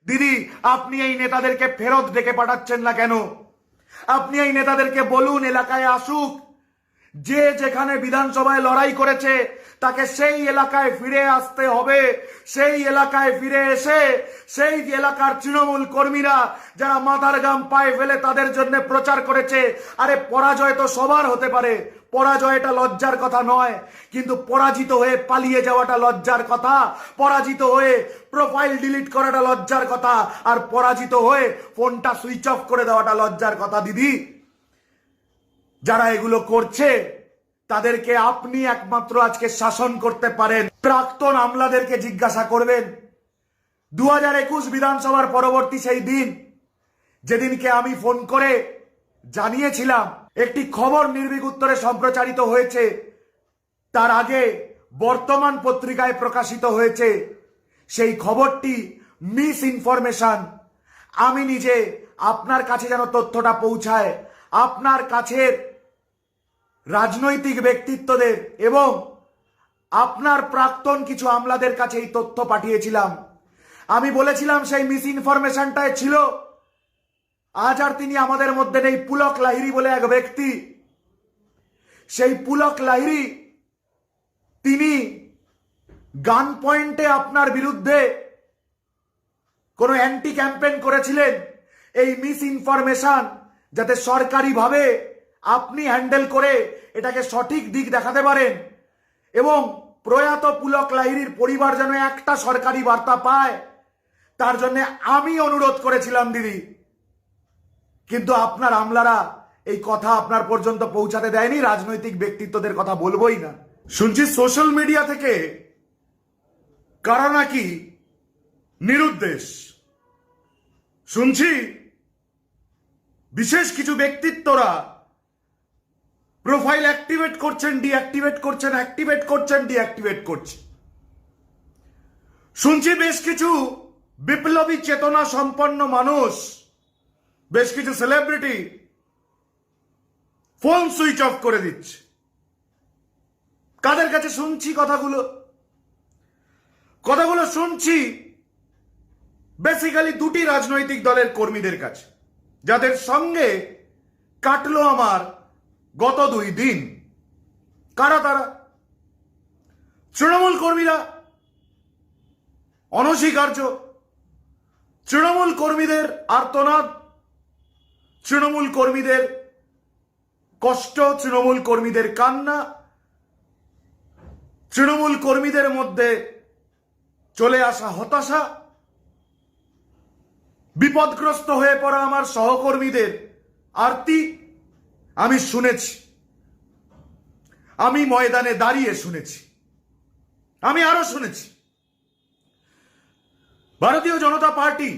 দিদি, আপনি এই নেতাদেরকে ফেরত ডেকে পাঠাচ্ছেন না কেন? আপনি এই নেতাদেরকে বলুন এলাকায় আসুক। যে যেখানে বিধানসভায় লড়াই করেছে তাকে সেই এলাকায় ফিরে আসতে হবে। সেই এলাকায় ফিরে এসে সেই এলাকার তৃণমূল কর্মীরা যারা মাথার ঘাম পায়ে ফেলে তাদের জন্য প্রচার করেছে। আরে পরাজয় তো সবার হতে পারে, পরাজয়টা লজ্জার কথা নয়, কিন্তু পরাজিত হয়ে পালিয়ে যাওয়াটা লজ্জার কথা, পরাজিত হয়ে প্রোফাইল ডিলিট করাটা লজ্জার কথা, আর পরাজিত হয়ে ফোনটা সুইচ অফ করে দেওয়াটা লজ্জার কথা। দিদি, যারা এগুলো করছে তাদেরকে আপনি একমাত্র আজকে শাসন করতে পারেন। প্রাক্তন আমলাদেরকে জিজ্ঞাসা করবেন 2021 বিধানসভার পরবর্তী সেই দিন যেদিনকে আমি ফোন করে জানিয়েছিলাম একটি খবর নির্ভীক উত্তরে সম্প্রচারিত হয়েছে, তার আগে বর্তমান পত্রিকায় প্রকাশিত হয়েছে, সেই খবরটি মিস ইনফরমেশন। আমি নিজে আপনার কাছে যেন তথ্যটা পৌঁছায়, আপনার কাছের রাজনৈতিক ব্যক্তিত্বদের এবং আপনার প্রাক্তন কিছু আমলাদের কাছে এই তথ্য পাঠিয়েছিলাম। আমি বলেছিলাম সেই মিস ইনফরমেশনটাই ছিল আজ আর তিনি আমাদের মধ্যে নেই, পুলক লাহিড়ী বলে এক ব্যক্তি। সেই পুলক লাহিড়ী তিনি গান পয়েন্টে আপনার বিরুদ্ধে কোনো অ্যান্টি ক্যাম্পেইন করেছিলেন। এই মিস ইনফরমেশন যাতে সরকারিভাবে আপনি হ্যান্ডেল করে এটাকে সঠিক দিক দেখাতে পারেন এবং প্রয়াত পুলক লাহিড়ীর পরিবার যেন একটা সরকারি বার্তা পায়, তার জন্য আমি অনুরোধ করেছিলাম দিদি। কিন্তু আপনার আমলারা এই কথা আপনার পর্যন্ত পৌঁছাতে দেয়নি, রাজনৈতিক ব্যক্তিত্বদের কথা বলবোই না। শুনছি সোশ্যাল মিডিয়া থেকে কারা নাকি নিরুদ্দেশ, শুনছি বিশেষ কিছু ব্যক্তিত্বরা প্রোফাইল অ্যাক্টিভেট করছেন, ডিঅ্যাক্টিভেট করছেন, অ্যাক্টিভেট করছেন, ডিঅ্যাক্টিভেট করছেন। শুনছি বেশ কিছু বিপ্লবী চেতনা সম্পন্ন মানুষ, বেশ কিছু সেলিব্রিটি ফোন সুইচ অফ করে দিচ্ছে। কাদের কাছে শুনছি কথাগুলো? কথাগুলো শুনছি বেসিক্যালি দুটি রাজনৈতিক দলের কর্মীদের কাছে, যাদের সঙ্গে কাটলো আমার গত 2 দিন। কারা তারা? তৃণমূল কর্মীরা, অনস্বীকার্য। তৃণমূল কর্মীদের আর্তনাদ, তৃণমূল কর্মীদের কষ্ট, তৃণমূল কর্মীদের কান্না, তৃণমূল কর্মীদের মধ্যে চলে আসা হতাশা, বিপদগ্রস্ত হয়ে পড়া আমার সহকর্মীদের আরতি আমি শুনেছি। আমি ময়দানে দাঁড়িয়ে শুনেছি, আমি আরো শুনেছি। ভারতীয় জনতা পার্টি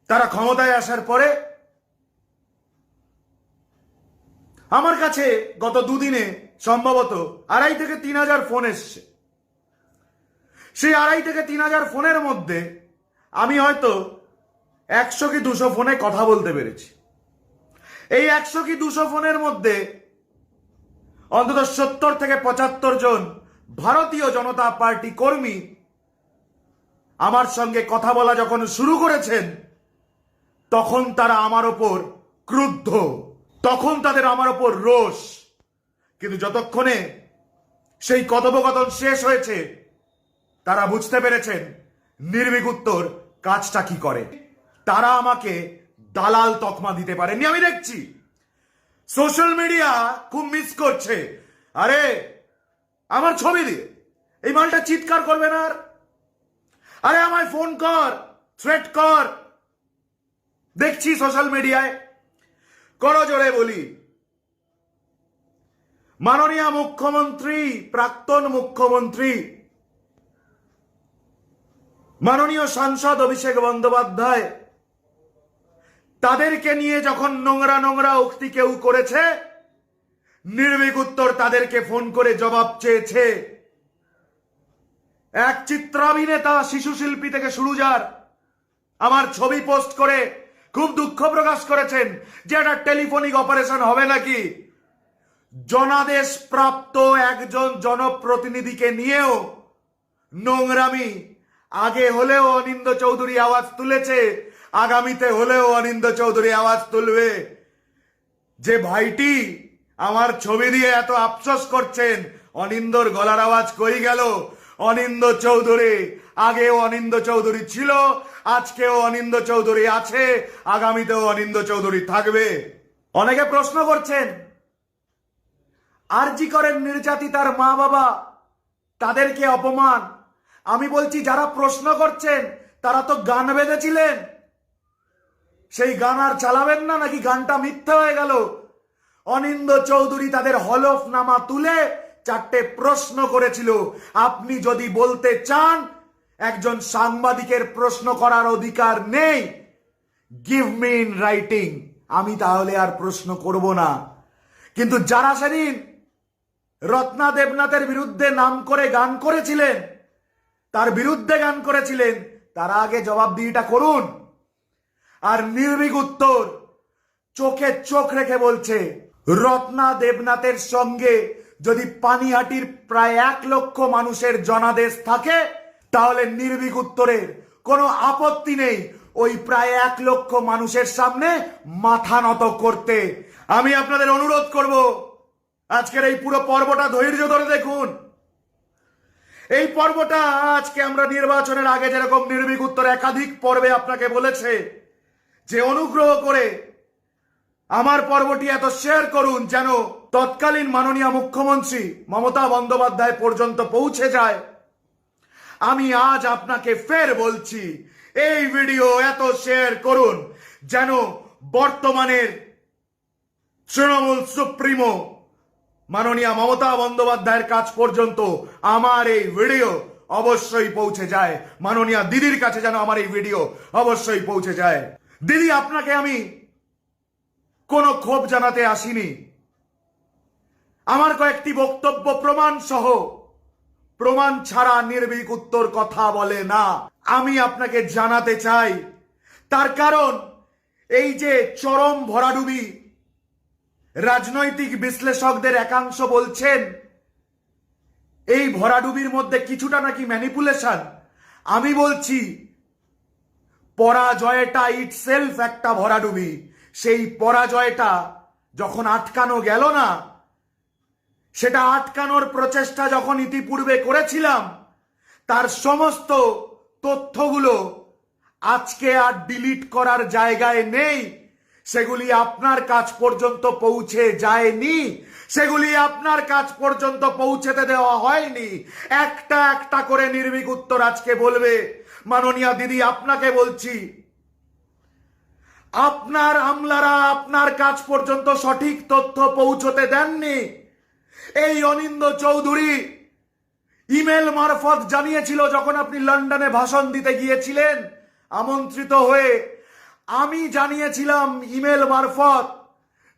তারা ক্ষমতায় আসার পরে আমার কাছে গত 2 দিনে সম্ভবত 2,500 থেকে 3,000 ফোন এসছে। সেই 2,500 থেকে 3,000 ফোনের মধ্যে আমি হয়তো 100 কি 200 ফোনে কথা বলতে পেরেছি। এই 100 কি 200 ফোনের মধ্যে অন্তত 70 থেকে 75 জন ভারতীয় জনতা পার্টি কর্মী আমার সঙ্গে কথা বলা যখন শুরু করেছেন, তখন তারা আমার ওপর ক্রুদ্ধ, তখন তাদের আমার ওপর রোষ। কিন্তু যতক্ষণে সেই কথোপকথন শেষ হয়েছে তারা বুঝতে পেরেছেন নির্ভীক উত্তর কাজটা কি করে। তারা আমাকে দালাল তকমা দিতে পারেনি। আমি দেখছি সোশ্যাল মিডিয়া খুব মিস করছে। আরে আমার ছবি দিয়ে এই মালটা চিৎকার করবে না আর? আরে আমায় ফোন কর, থ্রেট কর, দেখছি সোশ্যাল মিডিয়ায়। করো জোরে বলি। মাননীয় মুখ্যমন্ত্রী, প্রাক্তন মুখ্যমন্ত্রী, মাননীয় সাংসদ অভিষেক বন্দ্যোপাধ্যায়, তাদেরকে নিয়ে যখন নোংরা নোংরা উক্তি কেউ করেছে, নির্ভীক উত্তর তাদেরকে ফোন করে জবাব চেয়েছে। এক চিত্রাভিনেতা, শিশু শিল্পী থেকে সুরুজার আমার ছবি পোস্ট করে খুব দুঃখ প্রকাশ করেছেন যে একটা টেলিফোনিক অপারেশন হবে নাকি। জনাদেশ প্রাপ্ত একজন জনপ্রতিনিধিকে নিয়েও নোংরামি আগে হলেও অনিন্দ্য চৌধুরী আওয়াজ তুলেছে, আগামীতে হলেও অনিন্দ্য চৌধুরী আওয়াজ তুলবে। যে ভাইটি আমার ছবি দিয়ে এত আফসোস করছেন অনিন্দর গলার আওয়াজ কই গেল, অনিন্দ্য চৌধুরী, আগেও অনিন্দ্য চৌধুরী ছিল, আজকেও অনিন্দ্য চৌধুরী আছে, আগামীতেও অনিন্দ্য চৌধুরী থাকবে। অনেকে প্রশ্ন করছেন আরজি করেন নির্যাতিতার মা বাবা, তাদেরকে অপমান। আমি বলছি যারা প্রশ্ন করছেন তারা তো গান বেঁধেছিলেন, সেই গান আর চালাবেন না নাকি গানটা মিথ্যে হয়ে গেল? অনিন্দ্য চৌধুরী তাদের হলফনামা তুলে 4টে প্রশ্ন করেছিল। আপনি যদি বলতে চান একজন সাংবাদিকের প্রশ্ন করার অধিকার নেই, গিভ মি ইন রাইটিং, আমি তাহলে আর প্রশ্ন করব না। কিন্তু যারা সেদিন রত্না দেবনাথের বিরুদ্ধে নাম করে গান করেছিলেন, তার বিরুদ্ধে গান করেছিলেন, তারা আগে জবাবদিহিটা করুন। আর নির্ভীক উত্তর চোখে চোখ রেখে বলছে রত্না দেবনাথের সঙ্গে যদি পানিহাটির প্রায় 1 লক্ষ মানুষের জনাদেশ থাকে তাহলে নির্ভীক উত্তরের কোনো আপত্তি নেই ওই প্রায় 1 লক্ষ মানুষের সামনে মাথা নত করতে। আমি আপনাদের অনুরোধ করব আজকের এই পুরো পর্বটা ধৈর্য ধরে দেখুন। এই পর্বটা আজকে আমরা নির্বাচনের আগে যেরকম নির্ভীক উত্তর একাধিক পর্বে আপনাকে বলেছে যে অনুগ্রহ করে আমার পর্বটি এত শেয়ার করুন যেন তৎকালীন মাননীয় মুখ্যমন্ত্রী মমতা বন্দ্যোপাধ্যায় পর্যন্ত পৌঁছে যায়। আমি আজ আপনাকে ফের বলছি এই ভিডিও এত শেয়ার করুন যেন বর্তমানের তৃণমূল সুপ্রিমো মাননীয় মমতা বন্দ্যোপাধ্যায়ের কাছ পর্যন্ত আমার এই ভিডিও অবশ্যই পৌঁছে যায়, মাননীয় দিদির কাছে যেন আমার এই ভিডিও অবশ্যই পৌঁছে যায়। দিদি, আপনাকে আমি কোনো ক্ষোভ জানাতে আসিনি, আমার কয়েকটি বক্তব্য প্রমাণ সহ, প্রমাণ ছাড়া নির্ভীক উত্তর কথা বলে না, আমি আপনাকে জানাতে চাই। তার কারণ এই যে চরম ভরাডুবি, রাজনৈতিক বিশ্লেষকদের একাংশ বলছেন এই ভরাডুবির মধ্যে কিছুটা নাকি ম্যানিপুলেশন। আমি বলছি পরাজয়টা ইটসেলফ একটা ভরাডুবি। সেই পরাজয়টা যখন আটকানো গেল না, সেটা আটকানোর প্রচেষ্টা যখন ইতিপূর্বে করেছিলাম, তার সমস্ত তথ্যগুলো আজকে আর ডিলিট করার জায়গায় নেই। সেগুলি আপনার কাছ পর্যন্ত পৌঁছে যায়নি, সেগুলি আপনার কাছ পর্যন্ত পৌঁছেতে দেওয়া হয়নি। একটা একটা করে নির্ভীক উত্তর আজকে বলবে। মাননীয় দিদি, আপনাকে বলছি, আপনার আমলারা আপনার কাছ পর্যন্ত সঠিক তথ্য পৌঁছতে দেননি। এই অনিন্দ্য চৌধুরী ইমেল মারফত জানিয়েছিল যখন আপনি লন্ডনে ভাষণ দিতে গিয়েছিলেন আমন্ত্রিত হয়ে, আমি জানিয়েছিলাম ইমেল মারফত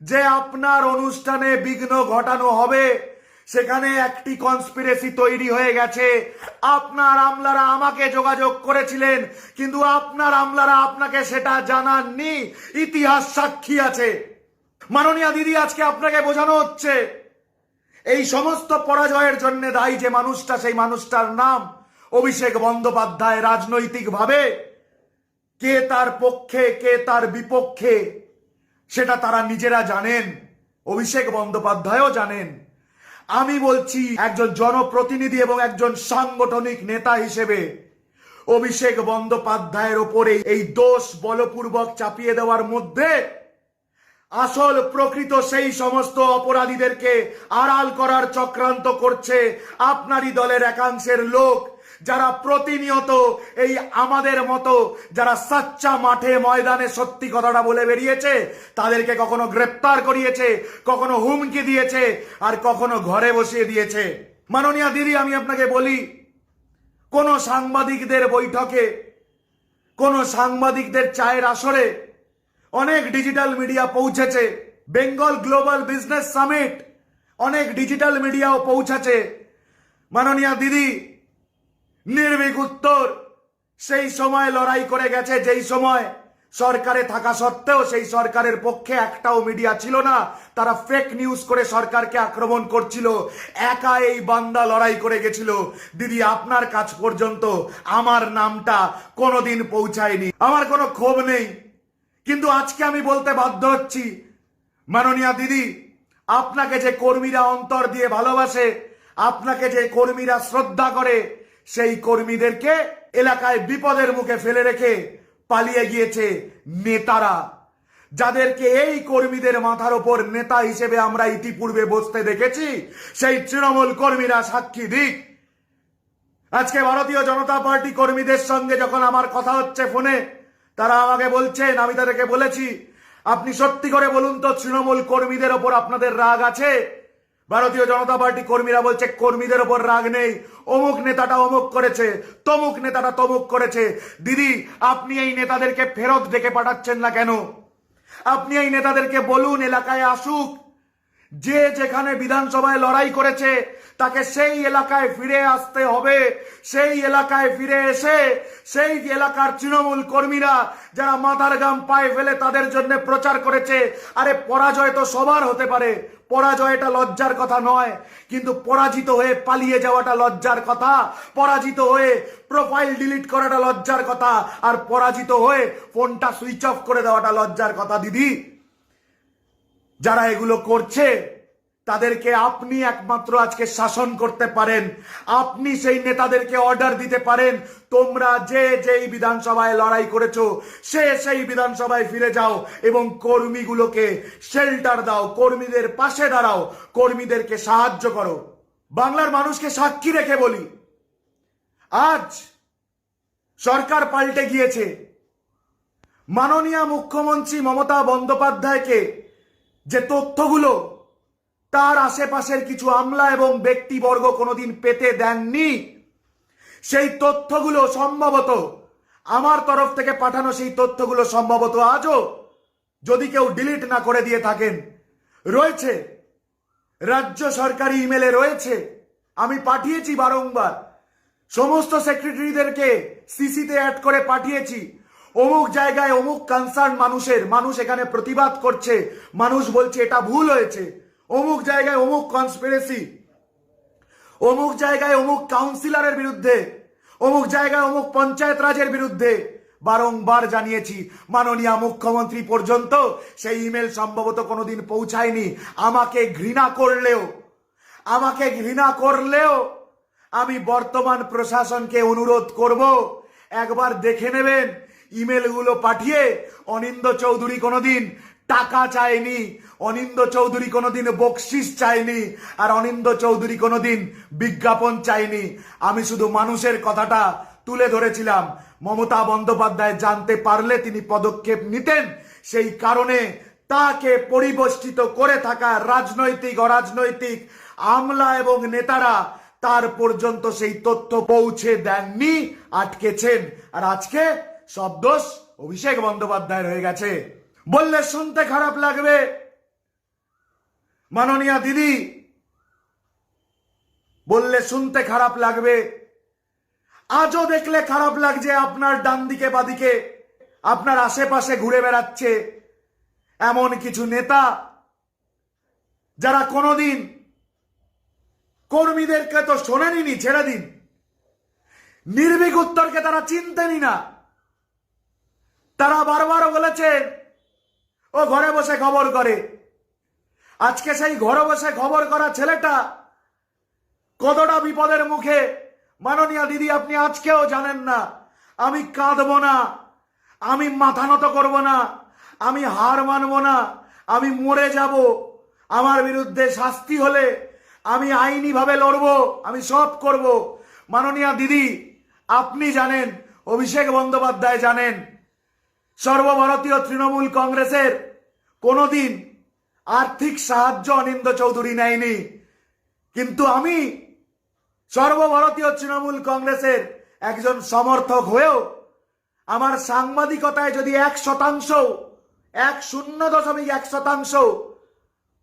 যে আপনার অনুষ্ঠানে বিঘ্ন ঘটানো হবে, সেখানে একটি কনস্পিরেসি তৈরি হয়ে গেছে। আপনার আমলারা আমাকে যোগাযোগ করেছিলেন, কিন্তু আপনার আমলারা আপনাকে সেটা জানাননি। ইতিহাস সাক্ষী আছে। মাননীয় দিদি, আজকে আপনাকে বোঝানো হচ্ছে এই সমস্ত পরাজয়ের জন্য দায়ী যে মানুষটা, সেই মানুষটার নাম অভিষেক বন্দ্যোপাধ্যায়। রাজনৈতিকভাবে কে তার পক্ষে কে তার বিপক্ষে সেটা তারা নিজেরা জানেন, অভিষেক বন্দ্যোপাধ্যায়ও জানেন। আমি বলছি একজন জনপ্রতিনিধি এবং একজন সাংগঠনিক নেতা হিসেবে অভিষেক বন্দ্যোপাধ্যায়ের ওপরে এই দোষ বলপূর্বক চাপিয়ে দেওয়ার মধ্যে আসল প্রকৃত সেই সমস্ত অপরাধীদেরকে আড়াল করার চক্রান্ত করছে আপনারই দলের একাংশের লোক, যারা প্রতিনিয়ত এই আমাদের মতো যারা সাচ্চা মাঠে ময়দানে সত্যি কথাটা বলে বেরিয়েছে তাদেরকে কখনো গ্রেপ্তার করিয়েছে, কখনো হুমকি দিয়েছে, আর কখনো ঘরে বসিয়ে দিয়েছে। মাননীয় দিদি, আমি আপনাকে বলি, কোন সাংবাদিকদের বৈঠকে, কোন সাংবাদিকদের চায়ের আসরে অনেক ডিজিটাল মিডিয়া পৌঁছেছে। বেঙ্গল গ্লোবাল বিজনেস সামিট অনেক ডিজিটাল মিডিয়াও পৌঁছেছে। মাননীয় দিদি, নির্ভীক উত্তর সেই সময় লড়াই করে গেছে যেই সময় সরকারে থাকা সত্ত্বেও সেই সরকারের পক্ষে একটাও মিডিয়া ছিল না, তারা ফেক নিউজ করে সরকারকে আক্রমণ করছিল। একা এই বান্দা লড়াই করে গেছিল। দিদি, আপনার কাছ পর্যন্ত আমার নামটা কোনোদিন পৌঁছায়নি। আমার কোনো ক্ষোভ নেই, কিন্তু আজকে আমি বলতে বাধ্য হচ্ছি, মাননীয়া দিদি, আপনাকে যে কর্মীরা অন্তর দিয়ে ভালোবাসে, আপনাকে যে কর্মীরা শ্রদ্ধা করে, সেই কর্মীদেরকে এলাকায় বিপদের মুখে ফেলে রেখে পালিয়ে গিয়েছে নেতারা, যাদেরকে এই কর্মীদের মাথার ওপর নেতা হিসেবে আমরা ইতিপূর্বে বসতে দেখেছি। সেই তৃণমূল কর্মীরা সাক্ষী দিক। আজকে ভারতীয় জনতা পার্টি কর্মীদের সঙ্গে যখন আমার কথা হচ্ছে ফোনে, তারা আমাকে বলছেন, আমি তাদেরকে বলেছি, আপনি সত্যি করে বলুন তো, তৃণমূল কর্মীদের ওপর আপনাদের রাগ আছে? ভারতীয় জনতা পার্টি কর্মীরা বলছে, কর্মীদের ওপর রাগ নেই, অমুক নেতাটা অমুক করেছে, তমুক নেতাটা তমুক করেছে। দিদি, আপনি এই নেতাদেরকে ফেরত ডেকে পাঠাচ্ছেন না কেন? আপনি এই নেতাদেরকে বলুন এলাকায় আসুক। যে যেখানে বিধানসভায় লড়াই করেছে তাকে সেই এলাকায় ফিরে আসতে হবে। সেই এলাকায় ফিরে এসে সেই এলাকার তৃণমূল কর্মীরা যারা মাথার ঘাম পায়ে ফেলে তাদের জন্য প্রচার করেছে। আরে পরাজয় তো সবার হতে পারে, পরাজয়টা লজ্জার কথা নয়, কিন্তু পরাজিত হয়ে পালিয়ে যাওয়াটা লজ্জার কথা, পরাজিত হয়ে প্রোফাইল ডিলিট করাটা লজ্জার কথা, আর পরাজিত হয়ে ফোনটা সুইচ অফ করে দেওয়াটা লজ্জার কথা। দিদি, যারা এগুলো করছে তাদেরকে আপনি একমাত্র আজকে শাসন করতে পারেন। আপনি সেই নেতাদেরকে অর্ডার দিতে পারেন, তোমরা যে যেই বিধানসভায় লড়াই করেছো সেই বিধানসভায় ফিরে যাও এবং কর্মীগুলোকে শেল্টার দাও, কর্মীদের পাশে দাঁড়াও, কর্মীদেরকে সাহায্য করো। বাংলার মানুষকে সাক্ষী রেখে বলি, আজ সরকার পাল্টে গিয়েছে। মাননীয় মুখ্যমন্ত্রী মমতা বন্দ্যোপাধ্যায়কে যে তথ্যগুলো তার আশেপাশের কিছু আমলা এবং ব্যক্তিবর্গ কোনোদিন পেতে দেননি, সেই তথ্যগুলো সম্ভবত আমার তরফ থেকে পাঠানো, সেই তথ্যগুলো সম্ভবত আজও যদি কেউ ডিলিট না করে দিয়ে থাকেন, রয়েছে রাজ্য সরকারি ইমেলে রয়েছে। আমি পাঠিয়েছি বারংবার, সমস্ত সেক্রেটারিদেরকে সিসিতে অ্যাড করে পাঠিয়েছি। অমুক জায়গায় অমুক কনসার্ন মানুষ এখানে প্রতিবাদ করছে, মানুষ বলছে এটা ভুল হয়েছে। অমুক জায়গায় অমুক কনস্পিরেসি, অমুক জায়গায় অমুক কাউন্সিলরের বিরুদ্ধে, অমুক জায়গায় অমুক পঞ্চায়েত রাজের বিরুদ্ধে বারংবার জানিয়েছি। মাননীয় মুখ্যমন্ত্রী পর্যন্ত সেই ইমেল সম্ভবত কোনোদিন পৌঁছায়নি। আমাকে ঘৃণা করলেও আমি বর্তমান প্রশাসনকে অনুরোধ করব, একবার দেখে নেবেন ইমেলগুলো পাঠিয়ে। অনিন্দ চৌধুরী কোনোদিন টাকা চায়নি, অনিন্দ চৌধুরী কোনোদিন বকশিস চায়নি, আর অনিন্দ চৌধুরী কোনোদিন বিজ্ঞাপন চায়নি। আমি শুধু মানুষের কথাটা তুলে ধরেছিলাম। মমতা বন্দ্যোপাধ্যায় জানতে পারলে তিনি পদক্ষেপ নিতেন। সেই কারণে তাকে পরিবেষ্টিত করে থাকা রাজনৈতিক অরাজনৈতিক আমলা এবং নেতারা তার পর্যন্ত সেই তথ্য পৌঁছে দেননি, আটকেছেন। আর আজকে সব দোষ অভিষেক বন্দ্যোপাধ্যায়ের হয়ে গেছে। বললে শুনতে খারাপ লাগবে মাননীয়া দিদি, বললে শুনতে খারাপ লাগবে। আজও দেখলে খারাপ লাগছে, আপনার ডান দিকে বাদিকে আপনার আশেপাশে ঘুরে বেড়াচ্ছে এমন কিছু নেতা যারা কোনোদিন কর্মীদেরকে তো শোনেনি, ছেড়ে দিন, নির্ভীক উত্তরকে তারা চিনতেনই না। তারা বারবার বলেছে ও ঘরে বসে খবর করে। আজকে সেই ঘরে বসে খবর করা ছেলেটা কতটা বিপদের মুখে মাননীয়া দিদি আপনি আজকেও জানেন না। আমি কাঁদবো না, আমি মাথা নত করব না, আমি হার মানব না, আমি মরে যাব। আমার বিরুদ্ধে শাস্তি হলে আমি আইনিভাবে লড়বো, আমি সব করব। মাননীয়া দিদি আপনি জানেন, অভিষেক বন্দ্যোপাধ্যায় জানেন, সর্বভারতীয় তৃণমূল কংগ্রেসের কোনোদিন আর্থিক সাহায্য অনিন্দ চৌধুরী নেয়নি, কিন্তু আমি সর্বভারতীয় তৃণমূল কংগ্রেসের একজন সমর্থক হয়েও আমার সাংবাদিকতায় যদি 1% 0.1%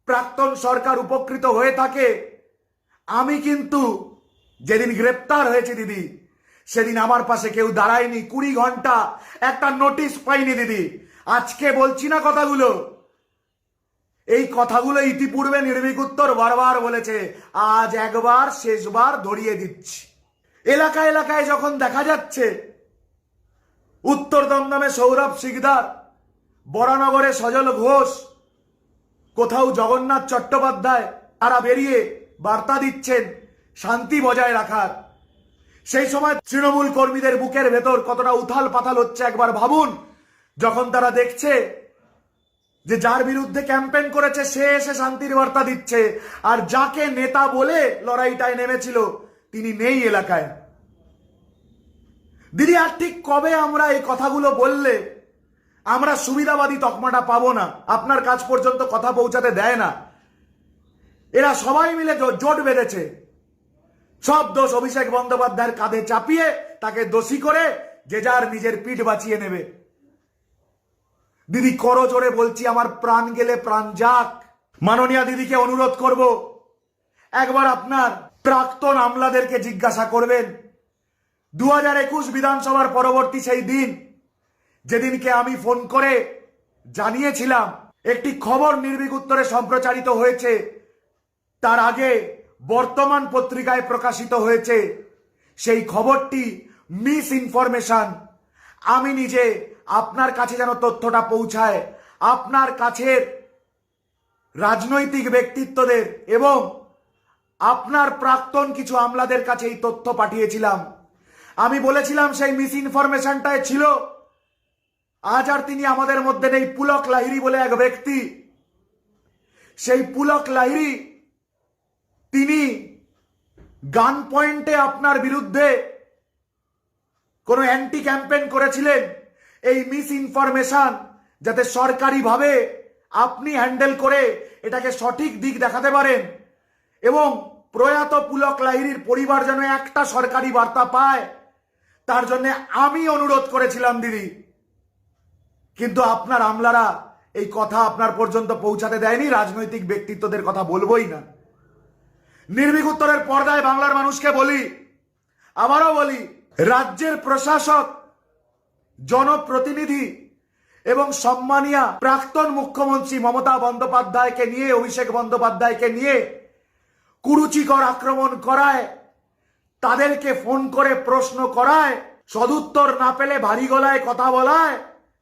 প্রাক্তন সরকার উপকৃত হয়ে থাকে, আমি কিন্তু যেদিন গ্রেপ্তার হয়েছে দিদি, সেদিন আমার পাশে কেউ দাঁড়ায়নি, 20 ঘন্টা একটা নোটিশ পাইনি দিদি। আজকে বলছি না কথাগুলো, এই কথাগুলো ইতিপূর্বে নির্ভীক উত্তর বারবার বলেছে, আজ একবার শেষবার ধরিয়ে দিচ্ছি। এলাকায় এলাকায় যখন দেখা যাচ্ছে উত্তর দমদমে সৌরভ শিকদার, বরানগরে সজল ঘোষ, কোথাও জগন্নাথ চট্টোপাধ্যায়, তারা বেরিয়ে বার্তা দিচ্ছেন শান্তি বজায় রাখার, সেই সময় তৃণমূল কর্মীদের বুকের ভেতর কতটা উথাল পাথাল হচ্ছে একবার ভাবুন, যখন তারা দেখছে যে যার বিরুদ্ধে ক্যাম্পেইন করেছে সে এসে শান্তির বার্তা দিচ্ছে, আর যাকে নেতা বলে লড়াইটায় নেমেছিল তিনি নেই এলাকায়। দিদি, আর ঠিক কবে আমরা এই কথাগুলো বললে আমরা সুবিধাবাদী তকমাটা পাবো না? আপনার কাছ পর্যন্ত কথা পৌঁছাতে দেয় না। এরা সবাই মিলে জোট বেঁধেছে, সব দোষ অভিষেক বন্দ্যোপাধ্যায়ের কাঁধে চাপিয়ে তাকে দোষী করে যে যার নিজের পিঠ বাঁচিয়ে নেবে। দিদি, করো জোরে বলছি, আমার প্রাণ গেলে প্রাণ যাক। মাননীয়া দিদিকে অনুরোধ করব, একবার আপনার প্রাক্তন আমলাদেরকে জিজ্ঞাসা করবেন 2021 বিধানসভার পরবর্তী সেই দিন যেদিনকে আমি ফোন করে জানিয়েছিলাম একটি খবর নির্ভীক উত্তরে সম্প্রচারিত হয়েছে, তার আগে বর্তমান পত্রিকায় প্রকাশিত হয়েছে, সেই খবরটি মিস ইনফরমেশন। আমি নিজে আপনার কাছে যেন তথ্যটা পৌঁছায়, আপনার কাছের রাজনৈতিক ব্যক্তিত্বদের এবং আপনার প্রাক্তন কিছু আমলাদের কাছে এই তথ্য পাঠিয়েছিলাম। আমি বলেছিলাম সেই মিস ইনফরমেশনটাই ছিল, আজ আর তিনি আমাদের মধ্যে নেই, পুলক লাহিড়ী বলে এক ব্যক্তি। সেই পুলক লাহিড়ী তিনি গান পয়েন্টে আপনার বিরুদ্ধে কোনো অ্যান্টি ক্যাম্পেইন করেছিলেন, এই মিস ইনফরমেশন যাতে সরকারিভাবে আপনি হ্যান্ডেল করে এটাকে সঠিক দিক দেখাতে পারেন এবং প্রয়াত পুলক লাহিড়ীর পরিবার যেন একটা সরকারি বার্তা পায়, তার জন্য আমি অনুরোধ করেছিলাম দিদি। কিন্তু আপনার আমলারা এই কথা আপনার পর্যন্ত পৌঁছাতে দেয়নি, রাজনৈতিক ব্যক্তিত্বদের কথা বলবোই না। নির্ভীক উত্তরের পর্দায় বাংলার মানুষকে বলি, আবারও বলি, রাজ্যের প্রশাসক, জনপ্রতিনিধি এবং সম্মানীয় প্রাক্তন মুখ্যমন্ত্রী মমতা বন্দ্যোপাধ্যায়কে নিয়ে, অভিষেক বন্দ্যোপাধ্যায়কে নিয়ে কুরুচিকর আক্রমণ করায়, তাদেরকে ফোন করে প্রশ্ন করায়, সদুত্তর না পেলে ভারী গলায় কথা বলায়,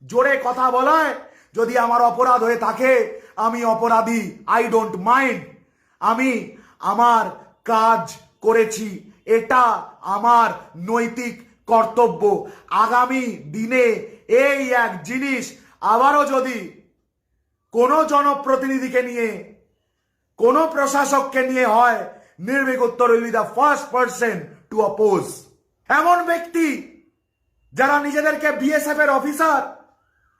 জোরে কথা বলায়। যদি আমার অপরাধ হয়ে থাকে আমি অপরাধী, আই ডোন্ট মাইন্ড। আমি আমার কাজ করেছি, এটা আমার নৈতিক কর্তব্য। আগামী দিনে এই এক জিনিস আবারও যদি কোনো জনপ্রতিনিধিকে নিয়ে, কোনো প্রশাসককে নিয়ে হয়, নির্ভীক উত্তর will be the first person to oppose. এমন ব্যক্তি যারা নিজেদেরকে বিএসএফ এর অফিসার,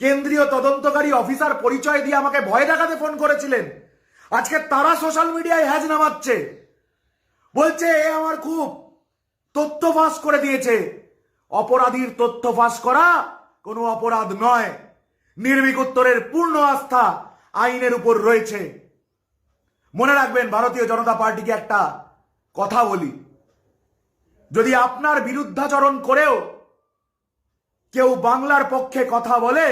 কেন্দ্রীয় তদন্তকারী অফিসার পরিচয় দিয়ে আমাকে ভয় দেখাতে ফোন করেছিলেন, আজকে তারা সোশ্যাল মিডিয়ায় হ্যাজ নামাচ্ছে, বলছে এ আমার খুব তথ্য ফাঁস করে দিয়েছে। অপরাধীর তথ্য ফাঁস করা কোনো অপরাধ নয়। নির্ভীক উত্তরের পূর্ণ আস্থা আইনের উপর রয়েছে। মনে রাখবেন, ভারতীয় জনতা পার্টিকে একটা কথা বলি, যদি আপনার বিরুদ্ধাচরণ করেও কেউ বাংলার পক্ষে কথা বলে,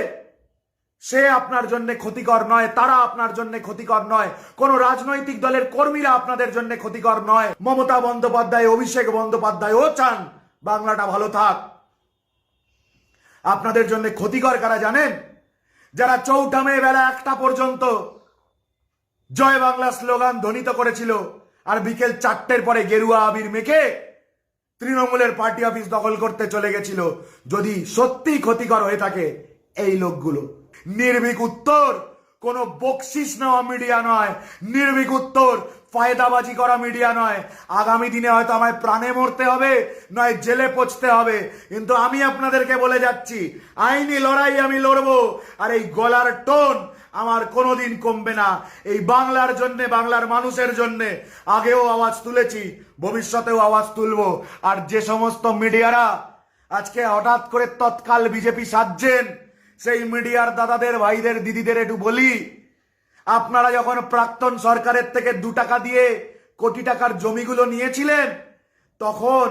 সে আপনার জন্য ক্ষতিকর নয়, তারা আপনার জন্য ক্ষতিকর নয়, কোন রাজনৈতিক দলের কর্মীরা আপনাদের জন্য ক্ষতিকর নয়। মমতা বন্দ্যোপাধ্যায়, অভিষেক বন্দ্যোপাধ্যায়ও চান বাংলাটা ভালো থাক। আপনাদের জন্য ক্ষতিকর কারা জানেন? যারা চৌঠামে বেলা 1টা পর্যন্ত জয় বাংলা স্লোগান ধ্বনিত করেছিল আর বিকেল 4টের পরে গেরুয়া আবির মেখে তৃণমূলের পার্টি অফিস দখল করতে চলে গেছিল। যদি সত্যি ক্ষতিকর হয়ে থাকে এই লোকগুলো। নির্ভীক উত্তর কোনো বকশিস নেওয়া মিডিয়া নয়, নির্ভীক উত্তর ফায়দাবাজি করা মিডিয়া নয়। আগামী দিনে হয়তো আমায় প্রাণে মরতে হবে, নয় জেলে পচতে হবে, কিন্তু আমি আপনাদেরকে বলে যাচ্ছি আইনি লড়াই আমি লড়বো, আর এই গলার টোন আমার কোনোদিন কমবে না। এই বাংলার জন্যে, বাংলার মানুষের জন্যে আগেও আওয়াজ তুলেছি, ভবিষ্যতেও আওয়াজ তুলবো। আর যে সমস্ত মিডিয়ারা আজকে হঠাৎ করে তৎকাল বিজেপি সাজছেন, সেই মিডিয়ার দাদাদের, ভাইদের, দিদিদের একটু বলি, আপনারা যখন প্রাক্তন সরকারের থেকে 2 টাকা দিয়ে কোটি টাকার জমিগুলো নিয়েছিলেন, তখন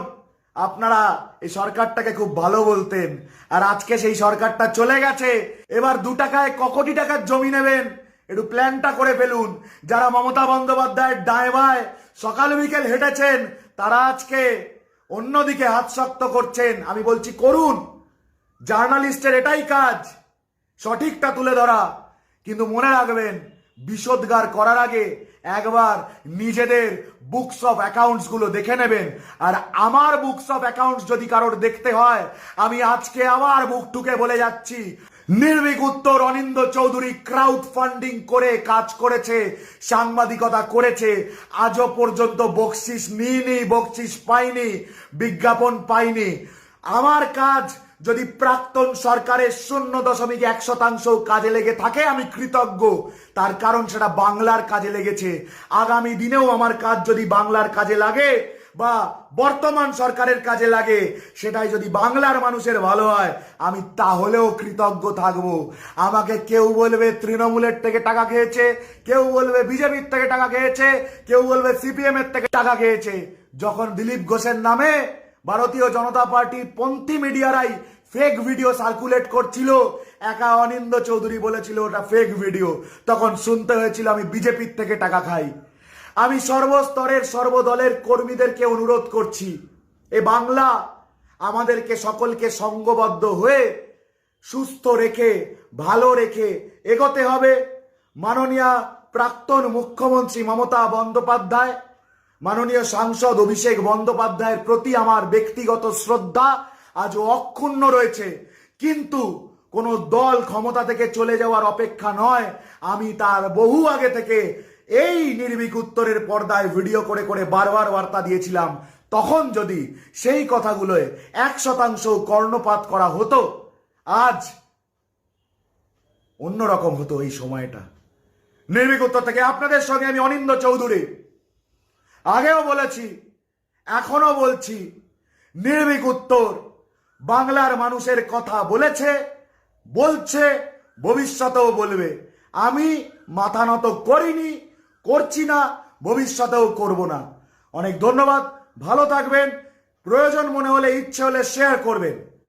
আপনারা এই সরকারটাকে খুব ভালো বলতেন, আর আজকে সেই সরকারটা চলে গেছে। এবার 2 টাকায় কোটি টাকার জমি নেবেন, একটু প্ল্যানটা করে ফেলুন। যারা মমতা বন্দ্যোপাধ্যায়ের ডায় বায় সকাল বিকেল হেঁটেছেন, তারা আজকে অন্যদিকে হাত শক্ত করছেন। আমি বলছি করুন, জার্নালিস্টের এটাই কাজ, সঠিকটা তুলে ধরা। কিন্তু মনে রাখবেন, বিষোদ্গার করার আগে একবার নিজেদের বুকস অফ অ্যাকাউন্টস গুলো দেখে নেবেন। আর আমার বুকস অফ অ্যাকাউন্টস যদি কারোর দেখতে হয়, আমি আজকে আবার বুক টুকে বলে যাচ্ছি, নির্ভীক উত্তর অনিন্দ চৌধুরী ক্রাউড ফান্ডিং করে কাজ করেছে, সাংবাদিকতা করেছে, আজও পর্যন্ত বকশিস নিইনি, বকশিস পাইনি, বিজ্ঞাপন পাইনি। আমার কাজ যদি প্রাক্তন সরকারের 0.1% কাজে লেগে থাকে, আমি কৃতজ্ঞ। তার কারণ সেটা বাংলার কাজে লেগেছে। আগামী দিনেও আমার কাজ যদি বাংলার কাজে লাগে বা বর্তমান সরকারের কাজে লাগে, সেটাই যদি বাংলার মানুষের ভালো হয়, আমি তাহলেও কৃতজ্ঞ থাকব। আমাকে কেউ বলবে তৃণমূলের থেকে টাকা খেয়েছে, কেউ বলবে বিজেপির থেকে টাকা খেয়েছে, কেউ বলবে সিপিএম এর থেকে টাকা খেয়েছে। যখন দিলীপ ঘোষের নামে ভারতীয় জনতা পার্টির পন্থী মিডিয়ারাই ফেক ভিডিও সার্কুলেট করছিল, একা অনিন্দ চৌধুরী বলেছিল ওটা ফেক ভিডিও, তখন শুনতে হয়েছিল আমি বিজেপির থেকে টাকা খাই। আমি সর্বস্তরের সর্বদলের কর্মীদেরকে অনুরোধ করছি, এ বাংলা আমাদেরকে সকলকে সঙ্গবদ্ধ হয়ে সুস্থ রেখে ভালো রেখে এগোতে হবে। মাননীয় প্রাক্তন মুখ্যমন্ত্রী মমতা বন্দ্যোপাধ্যায়, মাননীয় সাংসদ অভিষেক বন্দ্যোপাধ্যায়ের প্রতি আমার ব্যক্তিগত শ্রদ্ধা আজও অক্ষুণ্ণ রয়েছে। কিন্তু কোন দল ক্ষমতা থেকে চলে যাওয়ার অপেক্ষা নয়, আমি তার বহু আগে থেকে এই নির্ভীক উত্তরের পর্দায় ভিডিও করে করে বারবার বার্তা দিয়েছিলাম। তখন যদি সেই কথাগুলোয় 1% কর্ণপাত করা হতো, আজ অন্যরকম হতো এই সময়টা। নির্ভীক উত্তর থেকে আপনাদের সঙ্গে আমি অনিন্দ চৌধুরী। আগেও বলেছি, এখনো বলছি, নির্ভীক উত্তর বাংলার মানুষের কথা বলেছে, বলছে, ভবিষ্যতেও বলবে। আমি মাথা নত করিনি, করছি না, ভবিষ্যতেও করব না। অনেক ধন্যবাদ, ভালো থাকবেন। প্রয়োজন মনে হলে, ইচ্ছে হলে শেয়ার করবেন।